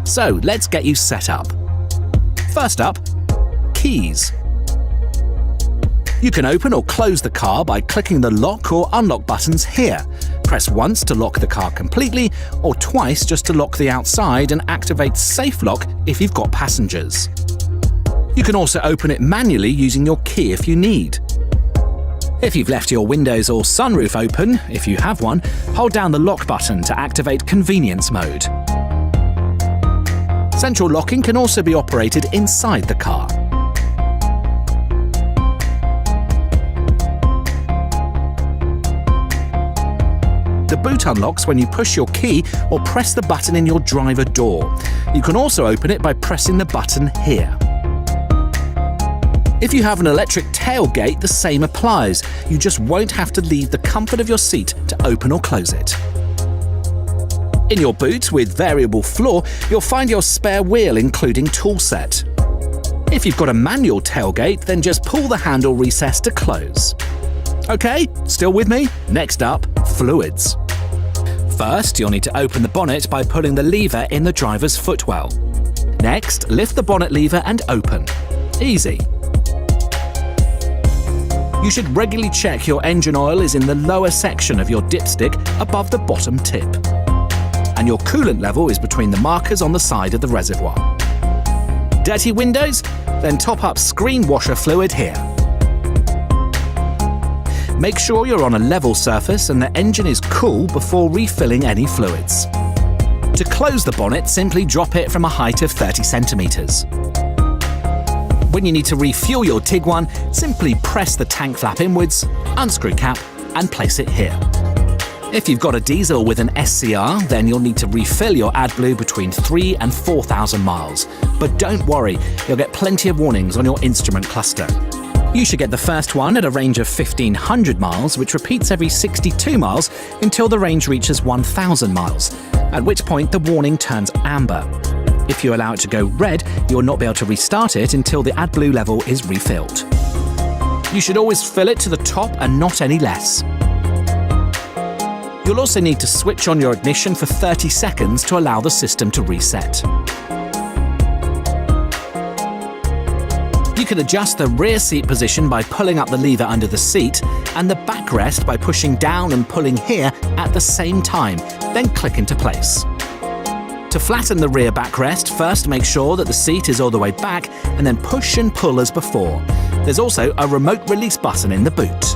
So let's get you set up. First up, keys. You can open or close the car by clicking the lock or unlock buttons here. Press once to lock the car completely, or twice just to lock the outside and activate safe lock if you've got passengers. You can also open it manually using your key if you need. If you've left your windows or sunroof open, if you have one, hold down the lock button to activate convenience mode. Central locking can also be operated inside the car. The boot unlocks when you push your key or press the button in your driver door. You can also open it by pressing the button here. If you have an electric tailgate, the same applies. You just won't have to leave the comfort of your seat to open or close it. In your boot with variable floor, you'll find your spare wheel including tool set. If you've got a manual tailgate, then just pull the handle recess to close. Okay, still with me? Next up, fluids. First, you'll need to open the bonnet by pulling the lever in the driver's footwell. Next, lift the bonnet lever and open. Easy. You should regularly check your engine oil is in the lower section of your dipstick above the bottom tip, and your coolant level is between the markers on the side of the reservoir. Dirty windows? Then top up screen washer fluid here. Make sure you're on a level surface and the engine is cool before refilling any fluids. To close the bonnet, simply drop it from a height of 30 centimeters. When you need to refuel your Tiguan, simply press the tank flap inwards, unscrew cap, and place it here. If you've got a diesel with an SCR, then you'll need to refill your AdBlue between 3,000 and 4,000 miles. But don't worry, you'll get plenty of warnings on your instrument cluster. You should get the first one at a range of 1,500 miles, which repeats every 62 miles until the range reaches 1,000 miles, at which point the warning turns amber. If you allow it to go red, you'll not be able to restart it until the AdBlue level is refilled. You should always fill it to the top and not any less. You'll also need to switch on your ignition for 30 seconds to allow the system to reset. You can adjust the rear seat position by pulling up the lever under the seat, and the backrest by pushing down and pulling here at the same time, then click into place. To flatten the rear backrest, first make sure that the seat is all the way back, and then push and pull as before. There's also a remote release button in the boot.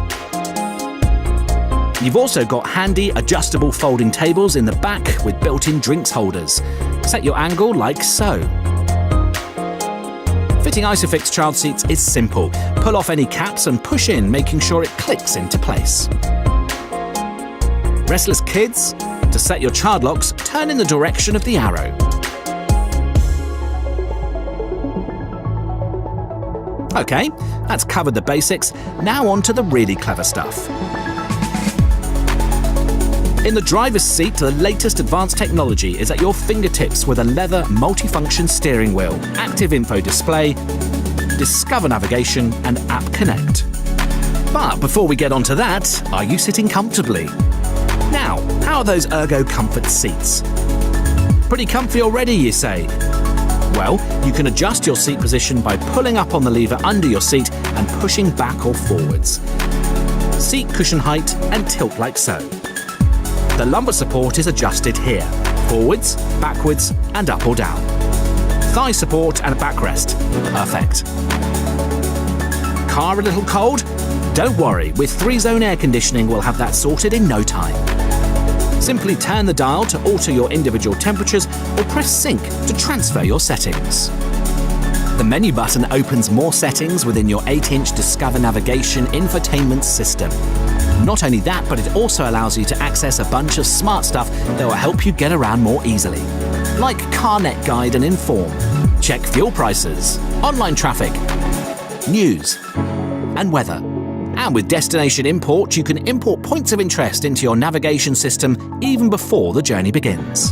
You've also got handy adjustable folding tables in the back with built-in drinks holders. Set your angle like so. Fitting Isofix child seats is simple. Pull off any caps and push in, making sure it clicks into place. Restless kids? To set your child locks, turn in the direction of the arrow. Okay, that's covered the basics. Now on to the really clever stuff. In the driver's seat, the latest advanced technology is at your fingertips with a leather multifunction steering wheel, active info display, Discover navigation, and App Connect. But before we get onto that, are you sitting comfortably? Now, how are those ergo comfort seats? Pretty comfy already, you say? Well, you can adjust your seat position by pulling up on the lever under your seat and pushing back or forwards. Seat cushion height and tilt like so. The lumbar support is adjusted here, forwards, backwards, and up or down. Thigh support and backrest, perfect. Car a little cold? Don't worry, with 3-zone air conditioning we'll have that sorted in no time. Simply turn the dial to alter your individual temperatures or press sync to transfer your settings. The menu button opens more settings within your 8-inch Discover navigation infotainment system. Not only that, but it also allows you to access a bunch of smart stuff that will help you get around more easily. Like CarNet Guide and Inform, check fuel prices, online traffic, news, and weather. And with destination import, you can import points of interest into your navigation system even before the journey begins.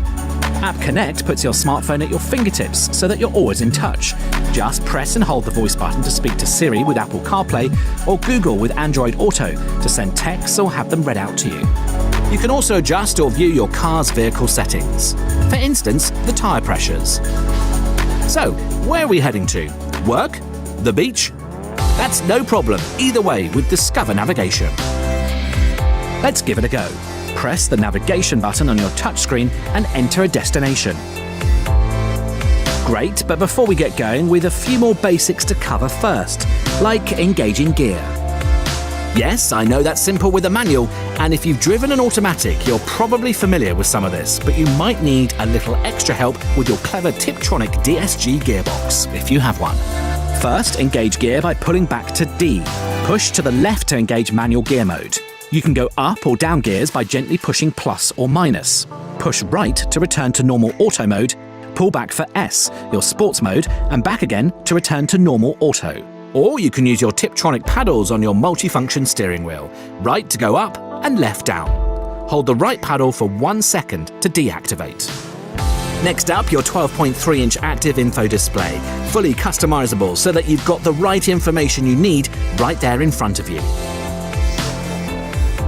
App Connect puts your smartphone at your fingertips so that you're always in touch. Just press and hold the voice button to speak to Siri with Apple CarPlay or Google with Android Auto to send texts or have them read out to you. You can also adjust or view your car's vehicle settings. For instance, the tyre pressures. So, where are we heading to? Work? The beach? That's no problem either way with Discover Navigation. Let's give it a go. Press the navigation button on your touchscreen and enter a destination. Great, but before we get going, with a few more basics to cover first, like engaging gear. Yes, I know that's simple with a manual, and if you've driven an automatic, you're probably familiar with some of this, but you might need a little extra help with your clever Tiptronic DSG gearbox, if you have one. First, engage gear by pulling back to D. Push to the left to engage manual gear mode. You can go up or down gears by gently pushing plus or minus. Push right to return to normal auto mode. Pull back for S, your sports mode, and back again to return to normal auto. Or you can use your Tiptronic paddles on your multifunction steering wheel. Right to go up and left down. Hold the right paddle for 1 second to deactivate. Next up, your 12.3-inch active info display, fully customizable so that you've got the right information you need right there in front of you.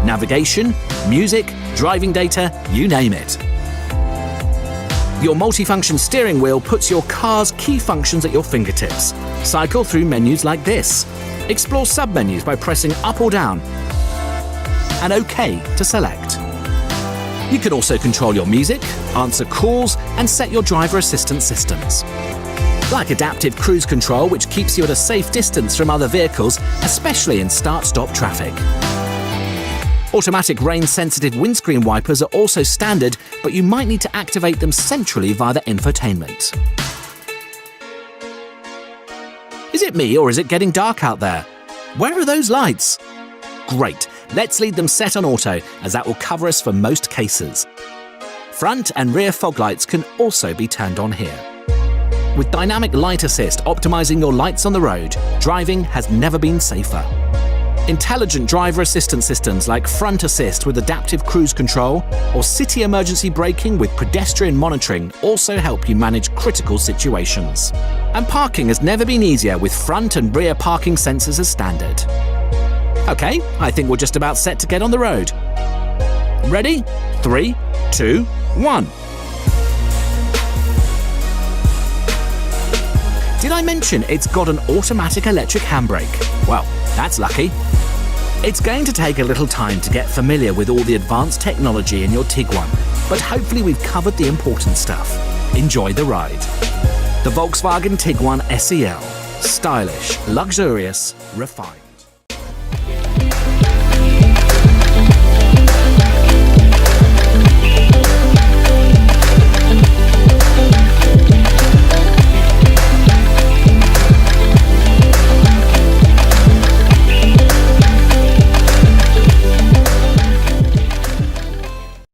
Navigation, music, driving data, you name it. Your multifunction steering wheel puts your car's key functions at your fingertips. Cycle through menus like this. Explore submenus by pressing up or down, and OK to select. You can also control your music, answer calls, and set your driver assistance systems. Like adaptive cruise control, which keeps you at a safe distance from other vehicles, especially in start-stop traffic. Automatic rain-sensitive windscreen wipers are also standard, but you might need to activate them centrally via the infotainment. Is it me, or is it getting dark out there? Where are those lights? Great, let's leave them set on auto, as that will cover us for most cases. Front and rear fog lights can also be turned on here. With Dynamic Light Assist optimizing your lights on the road, driving has never been safer. Intelligent driver assistance systems like Front Assist with adaptive cruise control or city emergency braking with pedestrian monitoring also help you manage critical situations. And parking has never been easier with front and rear parking sensors as standard. Okay, I think we're just about set to get on the road. Ready? 3, 2, 1. Did I mention it's got an automatic electric handbrake? Well, that's lucky. It's going to take a little time to get familiar with all the advanced technology in your Tiguan, but hopefully we've covered the important stuff. Enjoy the ride. The Volkswagen Tiguan SEL. Stylish, luxurious, refined.